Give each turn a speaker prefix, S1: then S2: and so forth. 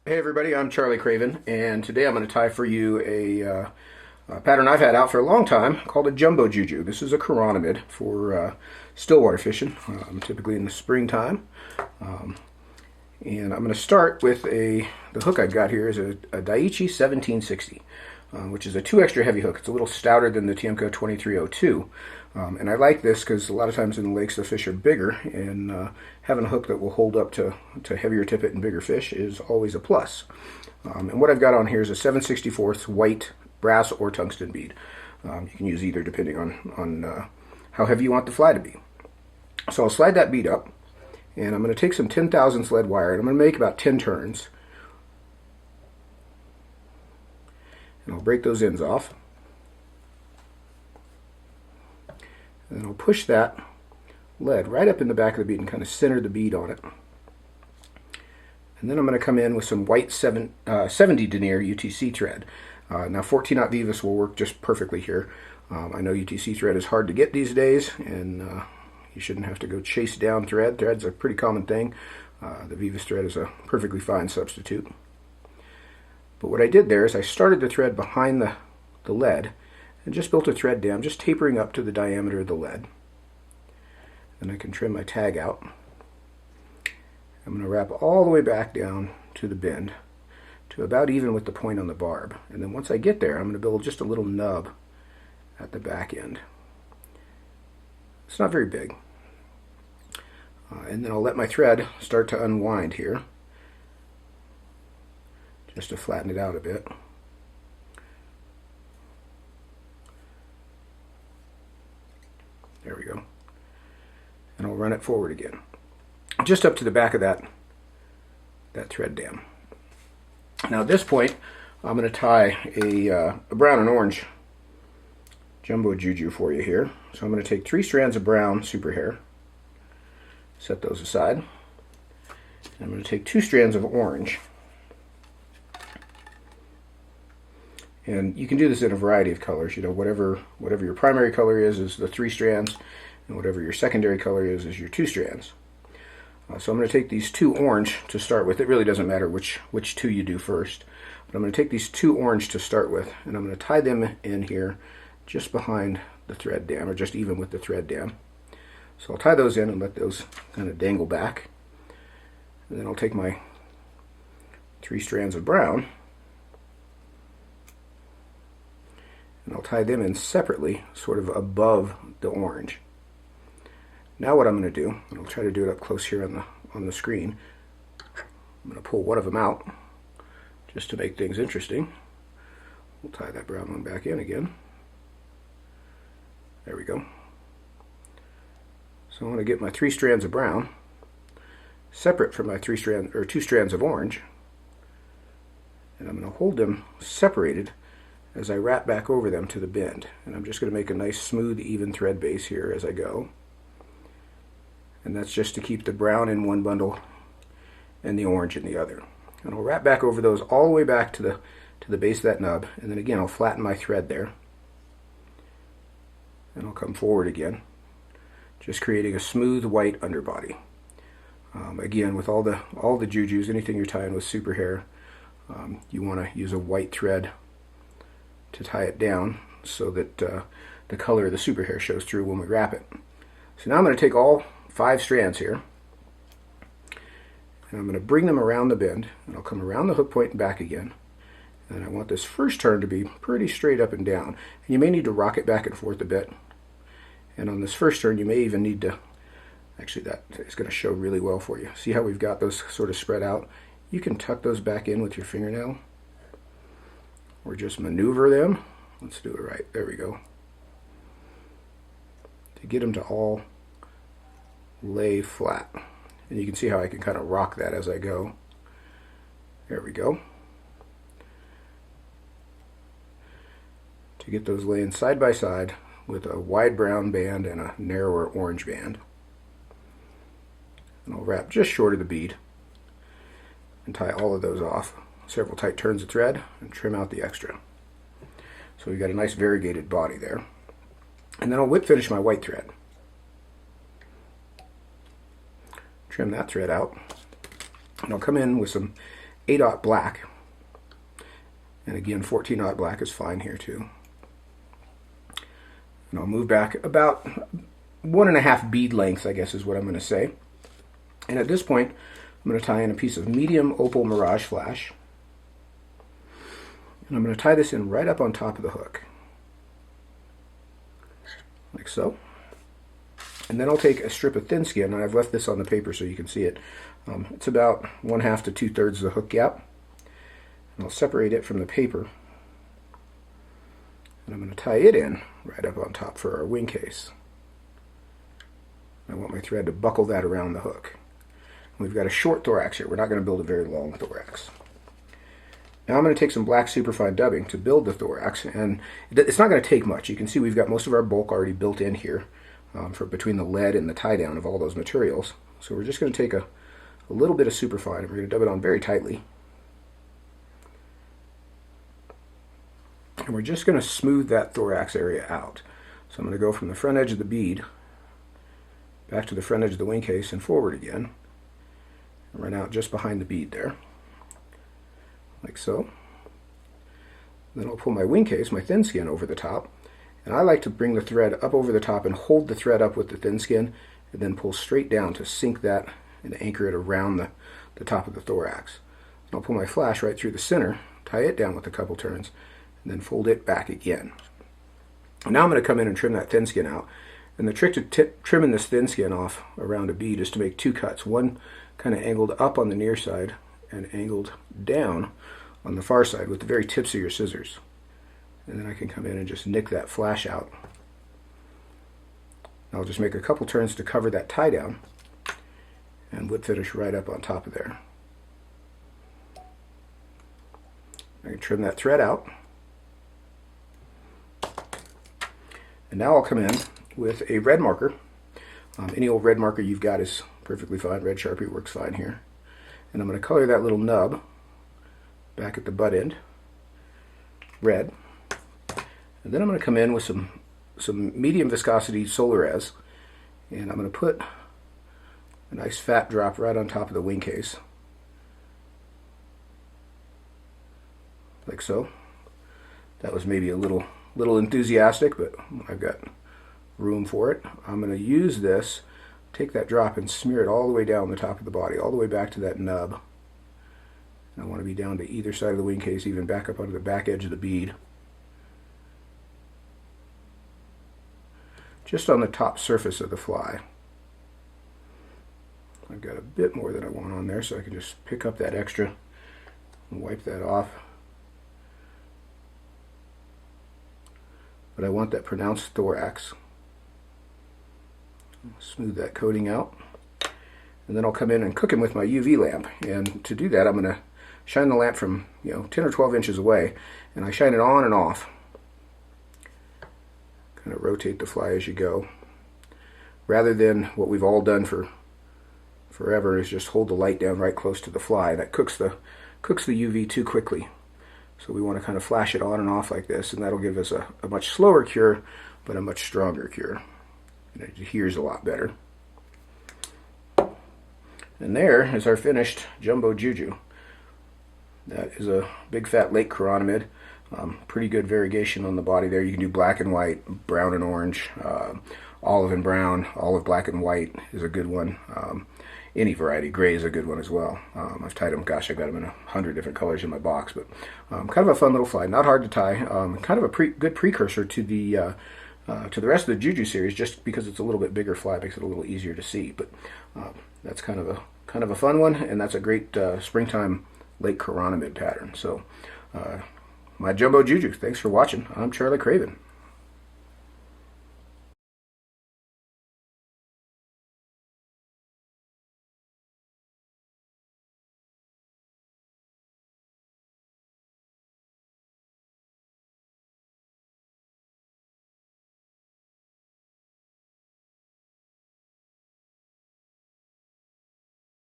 S1: Hey everybody, I'm Charlie Craven, and today I'm going to tie for you a pattern I've had out for a long time called a jumbo juju. This is a chironomid for stillwater fishing, typically in the springtime. And I'm going to start with the hook I've got here is a Daiichi 1760, which is a 2 extra heavy hook. It's a little stouter than the Tiemco 2302. And I like this because a lot of times in the lakes the fish are bigger, and having a hook that will hold up to heavier tippet and bigger fish is always a plus. And what I've got on here is a 7/64 white brass or tungsten bead. You can use either depending on how heavy you want the fly to be. So I'll slide that bead up, and I'm going to take some 10,000 lead wire, and I'm going to make about 10 turns. And I'll break those ends off. And then I'll push that lead right up in the back of the bead and kind of center the bead on it. And then I'm going to come in with some white 70 denier UTC thread. Now 14-aught Vivus will work just perfectly here. I know UTC thread is hard to get these days, and you shouldn't have to go chase down thread. Thread's a pretty common thing. The Vivus thread is a perfectly fine substitute. But what I did there is I started the thread behind the lead and just built a thread dam, just tapering up to the diameter of the lead. Then I can trim my tag out. I'm going to wrap all the way back down to the bend to about even with the point on the barb. And then once I get there, I'm going to build just a little nub at the back end. It's not very big. And then I'll let my thread start to unwind here, just to flatten it out a bit. There we go. And I'll run it forward again, just up to the back of that thread dam. Now at this point, I'm going to tie a brown and orange jumbo juju for you here. So I'm going to take 3 strands of brown Superhair, set those aside. And I'm going to take 2 strands of orange. And you can do this in a variety of colors. You know, whatever your primary color is the 3 strands, and whatever your secondary color is your 2 strands. So I'm going to take these 2 orange to start with. It really doesn't matter which 2 you do first. But I'm going to take these 2 orange to start with, and I'm going to tie them in here just behind the thread dam, or just even with the thread dam. So I'll tie those in and let those kind of dangle back. And then I'll take my 3 strands of brown, and I'll tie them in separately, sort of above the orange. Now what I'm going to do, and I'll try to do it up close here on the screen, I'm going to pull one of them out, just to make things interesting. We'll tie that brown one back in again. There we go. So I'm going to get my 3 strands of brown, separate from my 2 strands of orange, and I'm going to hold them separated as I wrap back over them to the bend. And I'm just going to make a nice smooth even thread base here as I go. And that's just to keep the brown in one bundle and the orange in the other. And I'll wrap back over those all the way back to the base of that nub, and then again I'll flatten my thread there. And I'll come forward again, just creating a smooth white underbody. Again, with all the jujus, anything you're tying with Superhair, you want to use a white thread to tie it down so that the color of the Superhair shows through when we wrap it. So now I'm going to take all 5 strands here, and I'm going to bring them around the bend, and I'll come around the hook point and back again. And I want this first turn to be pretty straight up and down. And you may need to rock it back and forth a bit. And on this first turn you may even need to, actually that is going to show really well for you. See how we've got those sort of spread out? You can tuck those back in with your fingernail, or just maneuver them. Let's do it right. There we go. To get them to all lay flat. And you can see how I can kind of rock that as I go. There we go. To get those laying side by side with a wide brown band and a narrower orange band. And I'll wrap just short of the bead and tie all of those off. Several tight turns of thread and trim out the extra. So we've got a nice variegated body there. And then I'll whip finish my white thread. Trim that thread out. And I'll come in with some 8/0 black. And again, 14/0 black is fine here too. And I'll move back about 1.5 bead lengths, I guess is what I'm going to say. And at this point, I'm going to tie in a piece of medium Opal Mirage flash. And I'm going to tie this in right up on top of the hook. Like so. And then I'll take a strip of Thinskin, and I've left this on the paper so you can see it. It's about 1/2 to 2/3 of the hook gap. And I'll separate it from the paper. And I'm going to tie it in right up on top for our wing case. I want my thread to buckle that around the hook. We've got a short thorax here. We're not going to build a very long thorax. Now I'm going to take some black superfine dubbing to build the thorax, and it's not going to take much. You can see we've got most of our bulk already built in here for between the lead and the tie down of all those materials. So we're just going to take a little bit of superfine and we're going to dub it on very tightly. And we're just going to smooth that thorax area out. So I'm going to go from the front edge of the bead back to the front edge of the wing case and forward again. And run out just behind the bead there. Like so. Then I'll pull my wing case, my Thinskin, over the top. And I like to bring the thread up over the top and hold the thread up with the Thinskin and then pull straight down to sink that and anchor it around the top of the thorax. And I'll pull my flash right through the center, tie it down with a couple turns, and then fold it back again. Now I'm going to come in and trim that Thinskin out. And the trick to trimming this Thinskin off around a bead is to make 2 cuts. One kind of angled up on the near side and angled down on the far side with the very tips of your scissors. And then I can come in and just nick that flash out. I'll just make a couple turns to cover that tie down and wood finish right up on top of there. I can trim that thread out. And now I'll come in with a red marker. Any old red marker you've got is perfectly fine. Red Sharpie works fine here. And I'm going to color that little nub back at the butt end red. And then I'm going to come in with some medium viscosity Solarez, and I'm going to put a nice fat drop right on top of the wing case, like so. That was maybe a little enthusiastic, but I've got room for it. I'm going to use this, take that drop and smear it all the way down the top of the body, all the way back to that nub. And I want to be down to either side of the wing case, even back up onto the back edge of the bead. Just on the top surface of the fly. I've got a bit more than I want on there, so I can just pick up that extra and wipe that off. But I want that pronounced thorax. Smooth that coating out. And then I'll come in and cook him with my UV lamp. And to do that, I'm going to shine the lamp from 10 or 12 inches away, and I shine it on and off. Kind of rotate the fly as you go, rather than what we've all done for forever is just hold the light down right close to the fly. That cooks the UV too quickly. So we want to kind of flash it on and off like this, and that'll give us a much slower cure, but a much stronger cure. And it adheres a lot better. And there is our finished jumbo Juju. That is a big fat lake chironomid. Pretty good variegation on the body there. You can do black and white, brown and orange, olive and brown, olive, black and white is a good one. Any variety. Gray is a good one as well. I've tied them, gosh, I've got them in 100 different colors in my box, but kind of a fun little fly. Not hard to tie. Kind of a good precursor to the rest of the Juju series, just because it's a little bit bigger fly, makes it a little easier to see. But that's kind of a fun one, and that's a great springtime lake chironomid pattern. So my jumbo Juju. Thanks for watching. I'm Charlie Craven.